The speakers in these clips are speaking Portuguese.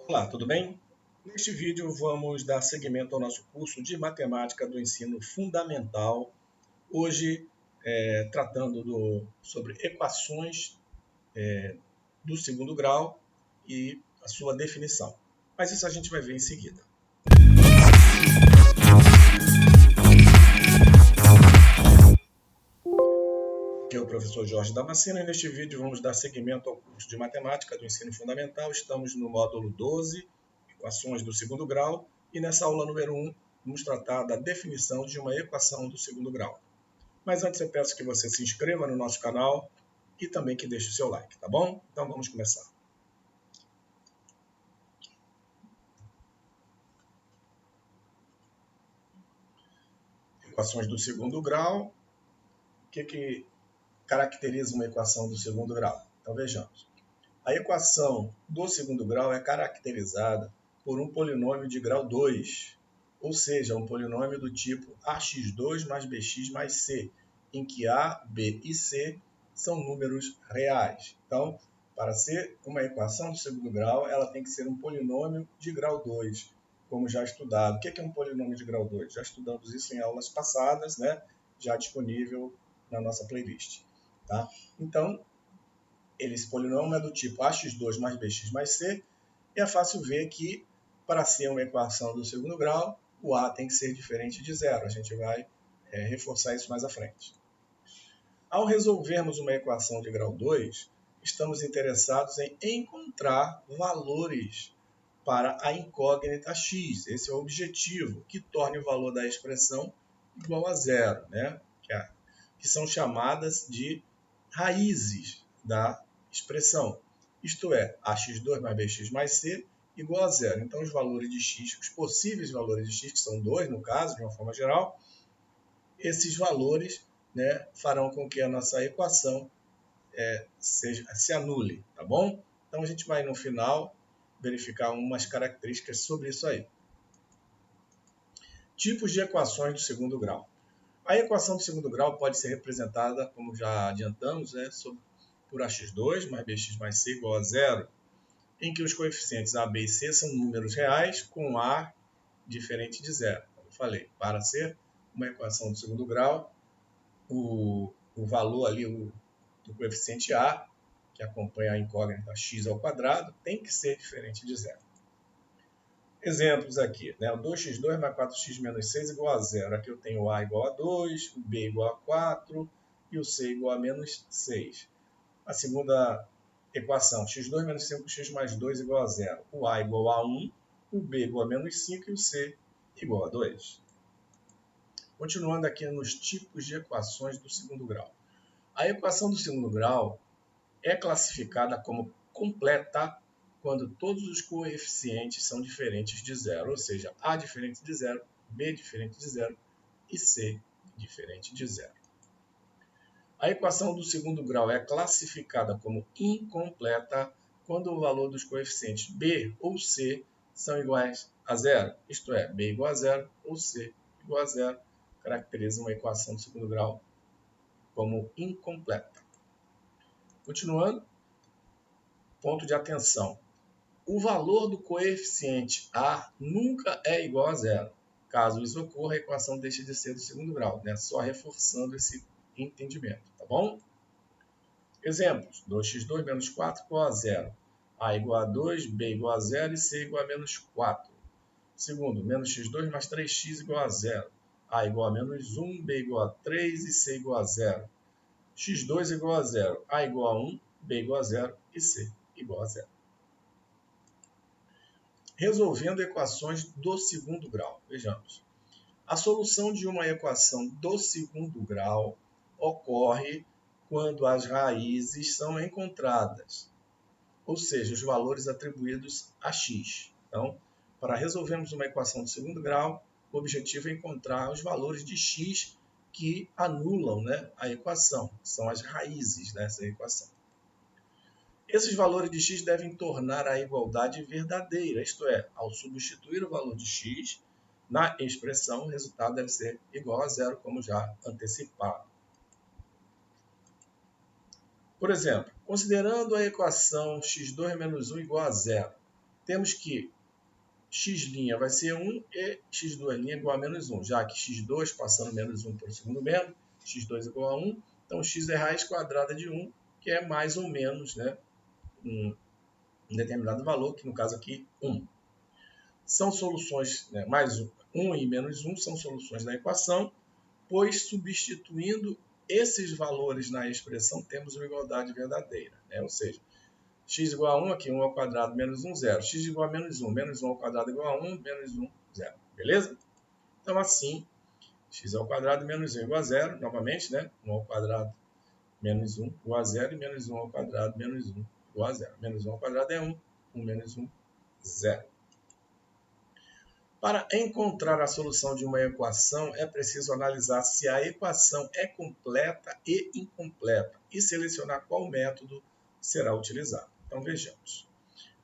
Olá, tudo bem? Neste vídeo vamos dar seguimento ao nosso curso de Matemática do Ensino Fundamental, hoje tratando sobre equações do segundo grau e a sua definição. Mas isso a gente vai ver em seguida. Aqui é o professor Jorge Damasceno e neste vídeo vamos dar seguimento ao curso de Matemática do Ensino Fundamental. Estamos no módulo 12, equações do segundo grau, e nessa aula número 1 vamos tratar da definição de uma equação do segundo grau. Mas antes eu peço que você se inscreva no nosso canal e também que deixe o seu like, tá bom? Então vamos começar. Equações do segundo grau. O que caracteriza uma equação do segundo grau? Então vejamos. A equação do segundo grau é caracterizada por um polinômio de grau 2, ou seja, um polinômio do tipo ax2 mais bx mais c, em que a, b e c são números reais. Então, para ser uma equação do segundo grau, ela tem que ser um polinômio de grau 2, como já estudado. O que é um polinômio de grau 2? Já estudamos isso em aulas passadas, né? Já disponível na nossa playlist. Tá? Então, esse polinômio é do tipo ax2 mais bx mais c, e é fácil ver que, para ser uma equação do segundo grau, o a tem que ser diferente de zero. A gente vai reforçar isso mais à frente. Ao resolvermos uma equação de grau 2, estamos interessados em encontrar valores para a incógnita x. Esse é o objetivo, que torne o valor da expressão igual a zero, né? Que são chamadas de raízes da expressão. Isto é, ax2 mais bx mais c igual a zero. Então, os valores de x, os possíveis valores de x, que são 2 no caso, de uma forma geral, esses valores, né, farão com que a nossa equação se anule, tá bom? Então, a gente vai, no final, verificar umas características sobre isso aí. Tipos de equações do segundo grau. A equação do segundo grau pode ser representada, como já adiantamos, por ax2 mais bx mais c igual a zero, em que os coeficientes a, b e c são números reais com a diferente de zero. Como eu falei, para ser uma equação do segundo grau, o valor ali do coeficiente a, que acompanha a incógnita x ao quadrado, tem que ser diferente de zero. Exemplos aqui, né? O 2x2 mais 4x menos 6 igual a zero. Aqui eu tenho o a igual a 2, o b igual a 4 e o c igual a menos 6. A segunda equação, x2 menos 5x mais 2 igual a zero. O a igual a 1, o b igual a menos 5 e o c igual a 2. Continuando aqui nos tipos de equações do segundo grau. A equação do segundo grau é classificada como completa quando todos os coeficientes são diferentes de zero, ou seja, a diferente de zero, b diferente de zero e c diferente de zero. A equação do segundo grau é classificada como incompleta quando o valor dos coeficientes b ou c são iguais a zero, isto é, b igual a zero ou c igual a zero, caracteriza uma equação do segundo grau como incompleta. Continuando, ponto de atenção. O valor do coeficiente a nunca é igual a zero. Caso isso ocorra, a equação deixa de ser do segundo grau, né? Só reforçando esse entendimento, tá bom? Exemplos: 2x2 menos 4 igual a zero. A igual a 2, b igual a zero e c igual a menos 4. Segundo, menos x2 mais 3x igual a zero. A igual a menos 1, b igual a 3 e c igual a zero. x2 igual a zero, a igual a 1, b igual a zero e c igual a zero. Resolvendo equações do segundo grau. Vejamos. A solução de uma equação do segundo grau ocorre quando as raízes são encontradas, ou seja, os valores atribuídos a x. Então, para resolvermos uma equação do segundo grau, o objetivo é encontrar os valores de x que anulam, né, a equação, são as raízes dessa equação. Esses valores de x devem tornar a igualdade verdadeira, isto é, ao substituir o valor de x na expressão, o resultado deve ser igual a zero, como já antecipado. Por exemplo, considerando a equação x2 menos 1 igual a zero, temos que x' vai ser 1 e x2' igual a menos 1, já que x2 passando menos 1 para o segundo membro, x2 igual a 1, então x é raiz quadrada de 1, que é mais ou menos, né, um determinado valor, que no caso aqui 1. São soluções, né, mais 1 e menos 1 são soluções da equação, pois substituindo esses valores na expressão temos uma igualdade verdadeira, né? Ou seja, x igual a 1, aqui 1 ao quadrado menos 1, 0. X igual a menos 1 ao quadrado igual a 1, menos 1, 0. Beleza? Então, assim, x ao quadrado menos 1 igual a 0, novamente, né? 1 ao quadrado menos 1 igual a 0 e menos 1 ao quadrado menos 1 igual a 0. Menos 1 ao quadrado é 1, 1 menos 1, 0. Para encontrar a solução de uma equação, é preciso analisar se a equação é completa e incompleta e selecionar qual método será utilizado. Então, vejamos.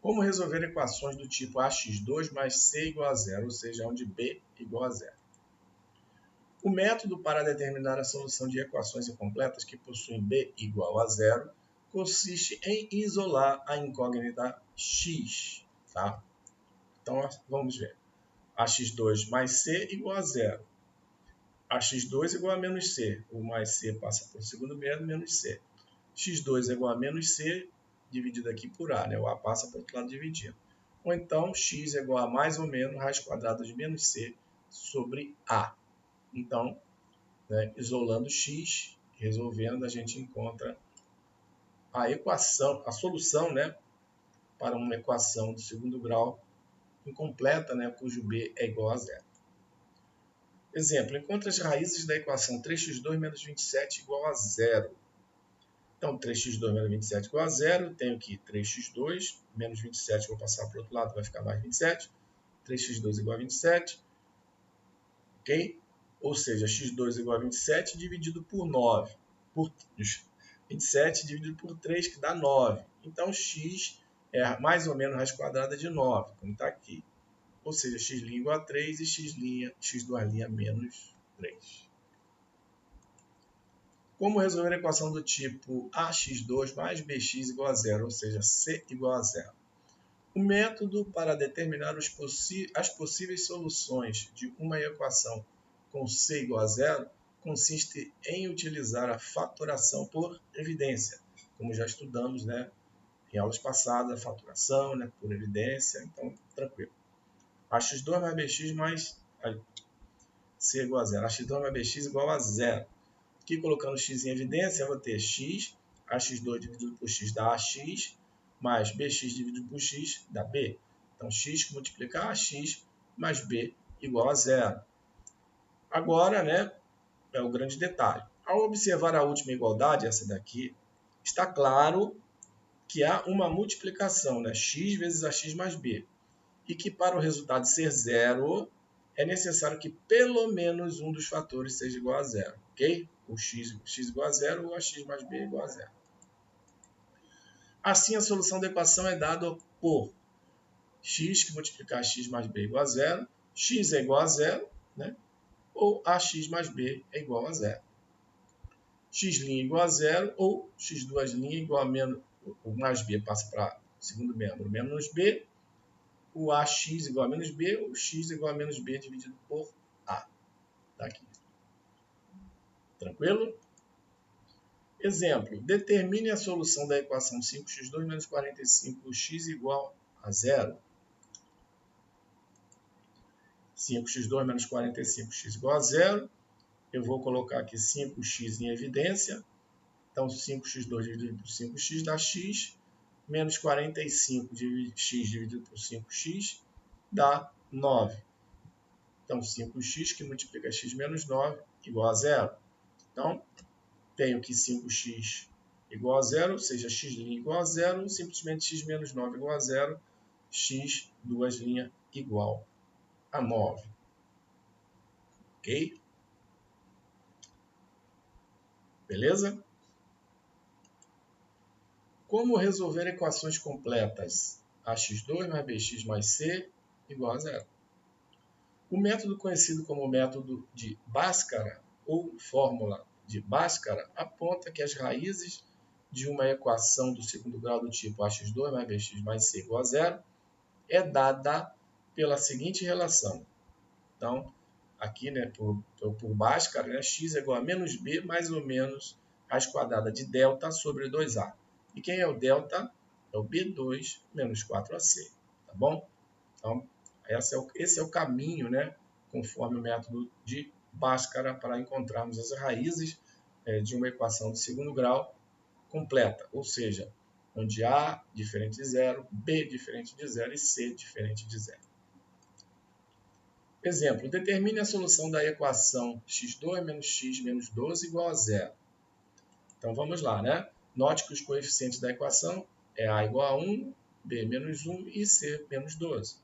Como resolver equações do tipo ax2 mais c igual a 0, ou seja, onde b igual a 0? O método para determinar a solução de equações incompletas que possuem b igual a 0 consiste em isolar a incógnita x. Tá? Então, vamos ver. Ax2 mais c igual a 0. Ax2 igual a menos c. O mais c passa para o segundo membro, menos c. x2 é igual a menos c, dividido aqui por a, né? O a passa para o outro lado dividido. Ou então, x é igual a mais ou menos raiz quadrada de menos c sobre a. Então, né, isolando x, resolvendo, a gente encontra a equação, a solução, né, para uma equação do segundo grau incompleta, né, cujo b é igual a 0. Exemplo, encontre as raízes da equação 3x2 menos 27 igual a 0. Então, 3x2 menos 27 igual a 0. Tenho aqui 3x2 menos 27, vou passar para o outro lado, vai ficar mais 27. 3x2 igual a 27. Ok? Ou seja, x2 igual a 27 dividido por 9. 27 dividido por 3, que dá 9. Então, x é mais ou menos raiz quadrada de 9, como está aqui. Ou seja, x' igual a 3 e x2' menos 3. Como resolver a equação do tipo ax2 mais bx igual a 0, ou seja, c igual a 0? O método para determinar as possíveis soluções de uma equação com c igual a 0 consiste em utilizar a fatoração por evidência, como já estudamos, né, em aulas passadas, a fatoração, né, por evidência, então tranquilo. Ax2 mais bx mais c igual a 0. Ax2 mais bx igual a 0. Aqui, colocando x em evidência, eu vou ter x, ax2 dividido por x dá ax, mais bx dividido por x dá b. Então, x que multiplica ax mais b igual a 0. Agora, né, é o grande detalhe. Ao observar a última igualdade, essa daqui, está claro que há uma multiplicação, né, x vezes ax mais b. E que para o resultado ser zero, é necessário que pelo menos um dos fatores seja igual a zero, ok? O x igual a zero ou ax mais b igual a zero. Assim, a solução da equação é dada por x que multiplica ax mais b igual a zero, x é igual a zero, né? Ou ax mais b é igual a zero. X' igual a zero ou x2' igual a menos, o mais b passa para o segundo membro, menos b, o ax igual a menos b, o x igual a menos b dividido por a. Tá aqui. Tranquilo? Exemplo, determine a solução da equação 5x2 menos 45x igual a 0. 5x2 menos 45x igual a 0. Eu vou colocar aqui 5x em evidência. Então, 5x2 dividido por 5x dá x, menos 45x dividido por 5x dá 9. Então, 5x que multiplica x menos 9 igual a 0. Então, tenho que 5x igual a 0, ou seja, x' igual a 0, simplesmente x menos 9 igual a 0, x, duas linhas, igual a 9. Ok? Beleza? Como resolver equações completas? Ax2 mais bx mais c igual a 0. O método conhecido como método de Bhaskara ou fórmula de Bhaskara aponta que as raízes de uma equação do segundo grau do tipo ax2 mais bx mais c igual a 0 é dada pela seguinte relação. Então, aqui, né, por Bhaskara, né, x é igual a menos b mais ou menos raiz quadrada de delta sobre 2a. E quem é o delta? É o b2 menos 4ac. Tá bom? Então, esse é o caminho, né, conforme o método de Bhaskara, para encontrarmos as raízes de uma equação de segundo grau completa, ou seja, onde A diferente de zero, B diferente de zero e C diferente de zero. Exemplo, determine a solução da equação x2 menos x menos 12 igual a zero. Então vamos lá, né? Note que os coeficientes da equação é A igual a 1, B menos 1 e C menos 12.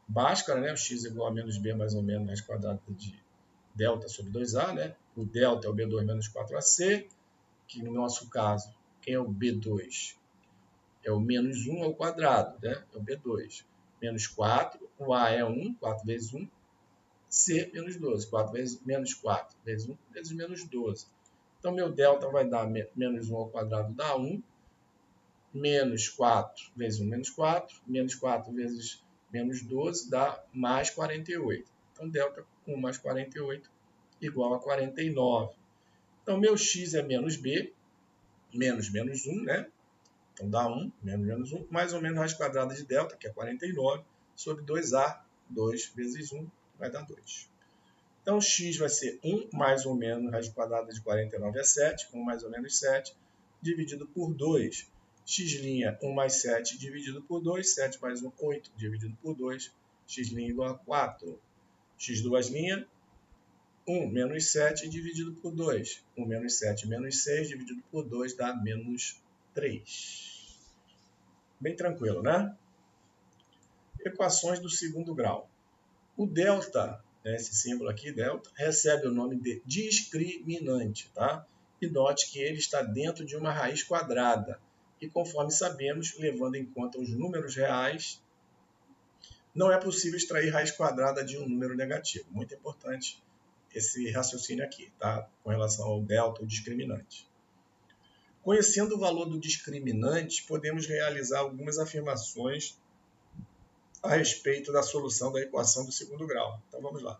Bhaskara, né? O x igual a menos b mais ou menos raiz quadrada de delta sobre 2a, né? O delta é o b2 menos 4ac, que no nosso caso, quem é o b2? É o menos 1 ao quadrado, né? É o b2. Menos 4, o a é 1, 4 vezes 1, c menos 12, 4 vezes menos 4, vezes 1, vezes menos 12. Então, meu delta vai dar menos 1 ao quadrado dá 1, menos 4 vezes 1, menos 4 vezes menos 12 dá mais 48. Então, delta 1 mais 48 igual a 49. Então, meu x é menos b, menos 1, né? Então, dá 1, menos 1, mais ou menos raiz quadrada de delta, que é 49, sobre 2a, 2 vezes 1, vai dar 2. Então, x vai ser 1 mais ou menos raiz quadrada de 49 é 7, 1 mais ou menos 7, dividido por 2. X', 1 mais 7 dividido por 2, 7 mais 1, 8 dividido por 2, x' igual a 4. x2', 1 menos 7 dividido por 2. 1 menos 7 menos 6 dividido por 2 dá menos 3. Bem tranquilo, né? Equações do segundo grau. O delta, né, esse símbolo aqui, delta, recebe o nome de discriminante, tá? E note que ele está dentro de uma raiz quadrada. E conforme sabemos, levando em conta os números reais, não é possível extrair raiz quadrada de um número negativo. Muito importante esse raciocínio aqui, tá? Com relação ao delta, o discriminante. Conhecendo o valor do discriminante, podemos realizar algumas afirmações a respeito da solução da equação do segundo grau. Então vamos lá.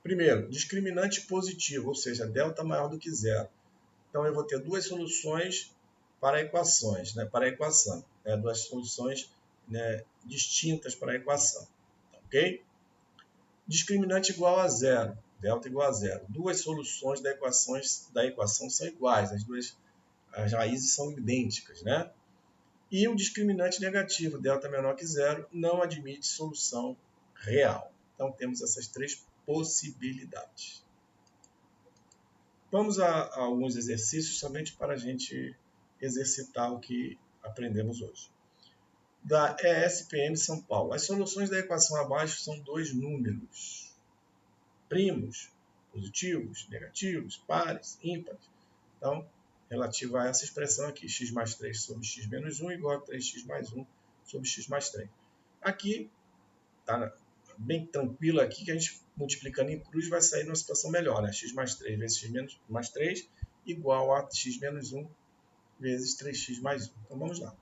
Primeiro, discriminante positivo, ou seja, delta maior do que zero. Então eu vou ter duas soluções para equações, né, para a equação, né, duas soluções, né, distintas para a equação, ok? Discriminante igual a zero, delta igual a zero. Duas soluções da equação são iguais, as raízes são idênticas, né? E o discriminante negativo, delta menor que zero, não admite solução real. Então temos essas três possibilidades. Vamos a alguns exercícios somente para a gente exercitar o que aprendemos hoje. Da ESPM São Paulo. As soluções da equação abaixo são dois números primos, positivos, negativos, pares, ímpares. Então, relativo a essa expressão aqui, x mais 3 sobre x menos 1 igual a 3x mais 1 sobre x mais 3. Aqui, tá bem tranquilo aqui, que a gente multiplicando em cruz vai sair numa situação melhor, né? X mais 3 vezes x menos mais 3 igual a x menos 1 vezes 3x mais 1. Então, vamos lá.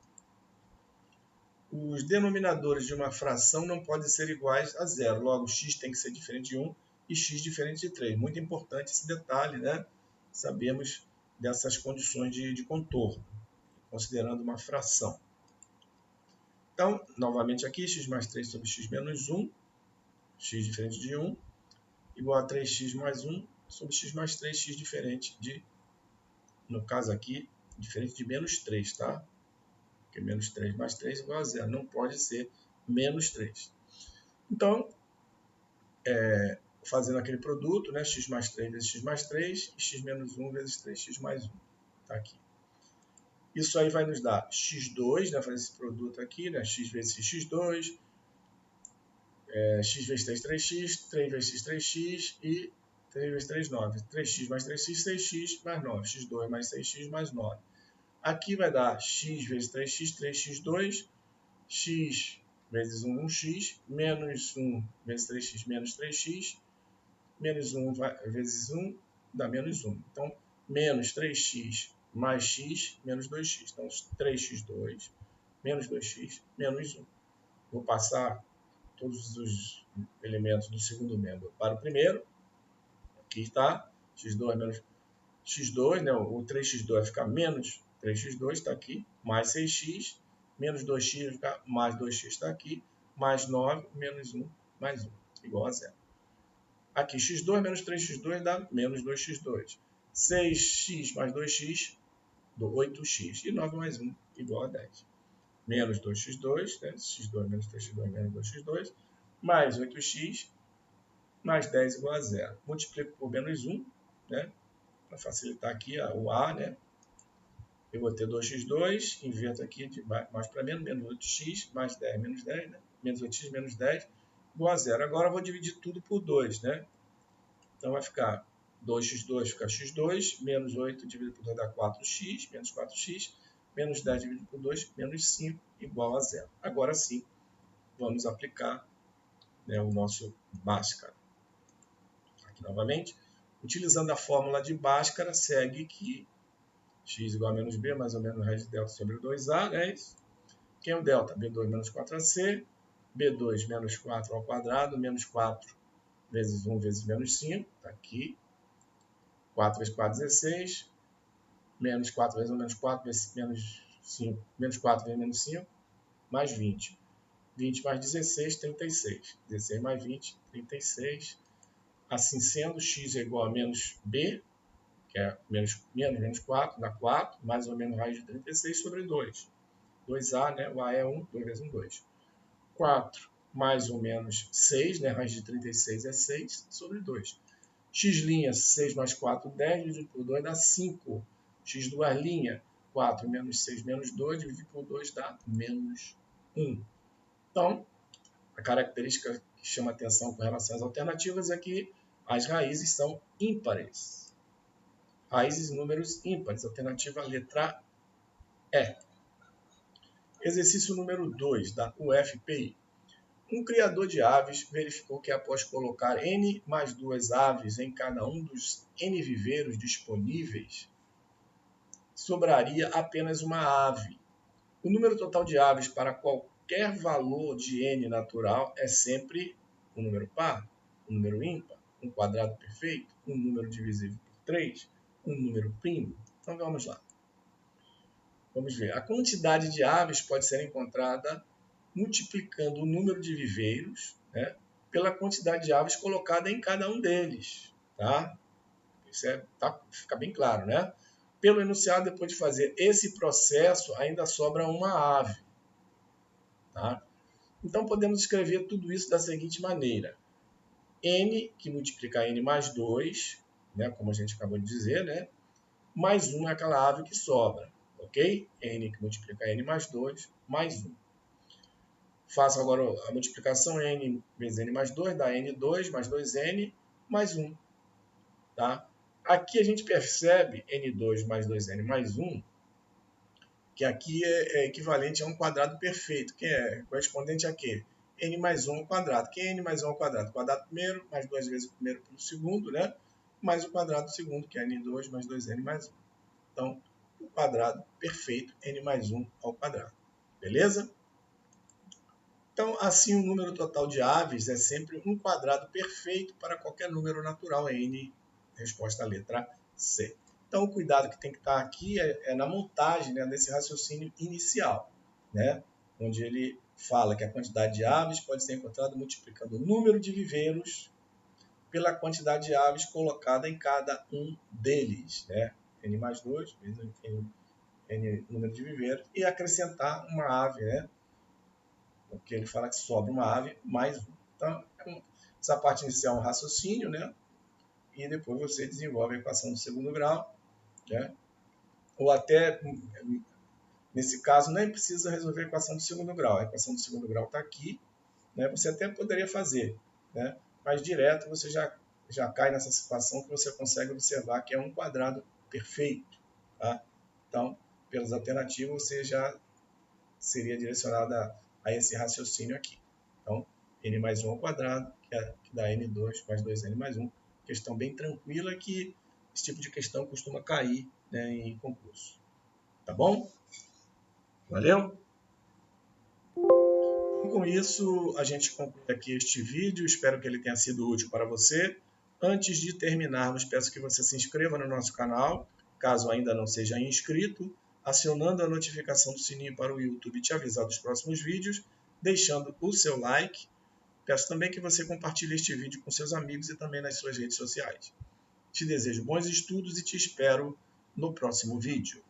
Os denominadores de uma fração não podem ser iguais a zero. Logo, x tem que ser diferente de 1 e x diferente de 3. Muito importante esse detalhe, né? Sabemos dessas condições de contorno, considerando uma fração. Então, novamente aqui, x mais 3 sobre x menos 1, x diferente de 1, igual a 3x mais 1 sobre x mais 3, x diferente de, no caso aqui, diferente de menos 3, tá? Porque menos 3 mais 3 igual a 0. Não pode ser menos 3. Então, fazendo aquele produto, né, x mais 3 vezes x mais 3, e x menos 1 vezes 3x mais 1. Tá aqui. Isso aí vai nos dar x2, né, fazer esse produto aqui, né, x vezes x2, x vezes 3, 3x, 3 vezes x, 3x e 3 vezes 3, 9. 3x mais 3x, 6x mais 9. x2 mais 6x mais 9. Aqui vai dar x vezes 3x, 3x2, x vezes 1, 1x, menos 1 vezes 3x, menos 3x, menos 1 vezes 1 dá menos 1. Então, menos 3x mais x, menos 2x. Então, 3x2 menos 2x, menos 1. Vou passar todos os elementos do segundo membro para o primeiro. Aqui está, x2 menos x2, né? O 3x2 vai ficar menos 3x2, está aqui, mais 6x, menos 2x vai ficar mais 2x, está aqui, mais 9, menos 1, mais 1, igual a 0. Aqui, x2 menos 3x2 dá menos 2x2. 6x mais 2x, 8x. E 9 mais 1, igual a 10. Menos 2x2, né? x2 menos 3x2 menos 2x2, mais 8x, mais 10 igual a 0. Multiplico por menos 1, né? Para facilitar aqui o A, né? Eu vou ter 2x2, inverto aqui de mais para menos, menos 8x, mais 10, menos 10, né? Menos 8x, menos 10, igual a 0. Agora eu vou dividir tudo por 2, né? Então vai ficar 2x2 fica x2, menos 8 dividido por 2 dá 4x, menos 4x, menos 10 dividido por 2, menos 5, igual a 0. Agora sim, vamos aplicar, né, o nosso Bhaskara. Aqui novamente, utilizando a fórmula de Bhaskara, segue que x igual a menos b, mais ou menos raiz de delta sobre 2a, né? Quem é o delta? b2 menos 4ac, b2 menos 4 ao quadrado, menos 4 vezes 1 vezes menos 5, está aqui. 4 vezes 4, 16, menos 4 vezes 1, menos 4, vezes menos 5, menos 4 vezes menos 5, mais 20. 20 mais 16, 36. 16 mais 20, 36. Assim sendo, x é igual a menos b, que é menos 4, dá 4, mais ou menos raiz de 36 sobre 2. 2a, né? O a é 1, 2 vezes 1, 2. 4 mais ou menos 6, né? Raiz de 36 é 6 sobre 2. X', 6 mais 4, 10, dividido por 2 dá 5. X2', 4 menos 6 menos 2, dividido por 2 dá menos 1. Então, a característica que chama atenção com relação às alternativas é que as raízes são ímpares. Raízes e números ímpares. Alternativa letra E. Exercício número 2 da UFPI. Um criador de aves verificou que após colocar n mais 2 aves em cada um dos n viveiros disponíveis, sobraria apenas uma ave. O número total de aves para qualquer valor de n natural é sempre um número par, um número ímpar, um quadrado perfeito, um número divisível por 3, um número primo. Então vamos lá. Vamos ver. A quantidade de aves pode ser encontrada multiplicando o número de viveiros, né, pela quantidade de aves colocada em cada um deles. Tá? Isso fica bem claro, né? Pelo enunciado, depois de fazer esse processo, ainda sobra uma ave. Tá? Então, podemos escrever tudo isso da seguinte maneira. N, que multiplica N mais 2, né, como a gente acabou de dizer, né, mais 1 é aquela ave que sobra. Ok? N que multiplica N mais 2, mais 1. Faço agora a multiplicação N vezes N mais 2, dá N2 mais 2N mais 1. Tá? Aqui a gente percebe N2 mais 2N mais 1, que aqui é equivalente a um quadrado perfeito, que é correspondente a quê? N mais 1 ao quadrado. Que é N mais 1 ao quadrado? O quadrado primeiro, mais 2 vezes o primeiro pelo segundo, né? Mais o quadrado do segundo, que é N2 mais 2N mais 1. Então, o quadrado perfeito, N mais 1 ao quadrado. Beleza? Então, assim, o número total de aves é sempre um quadrado perfeito para qualquer número natural N. Resposta à letra C. Então, o cuidado que tem que estar aqui é na montagem, né, desse raciocínio inicial, né, onde ele fala que a quantidade de aves pode ser encontrada multiplicando o número de viveiros pela quantidade de aves colocada em cada um deles. Né? N mais 2 vezes N número de viveiros, e acrescentar uma ave, né? Porque ele fala que sobra uma ave mais um. Então, essa parte inicial é um raciocínio, né? E depois você desenvolve a equação do segundo grau, né? Ou até, nesse caso, nem precisa resolver a equação do segundo grau. A equação do segundo grau está aqui, né? Você até poderia fazer, né? Mas direto você já cai nessa situação que você consegue observar que é um quadrado perfeito, tá? Então, pelas alternativas, você já seria direcionado a esse raciocínio aqui. Então, n mais 1 ao quadrado, que dá n2 mais 2n mais 1. Questão bem tranquila que esse tipo de questão costuma cair, né, em concurso. Tá bom? Valeu? com isso, a gente conclui aqui este vídeo. Espero que ele tenha sido útil para você. Antes de terminarmos, peço que você se inscreva no nosso canal, caso ainda não seja inscrito, acionando a notificação do sininho para o YouTube te avisar dos próximos vídeos, deixando o seu like. Peço também que você compartilhe este vídeo com seus amigos e também nas suas redes sociais. Te desejo bons estudos e te espero no próximo vídeo.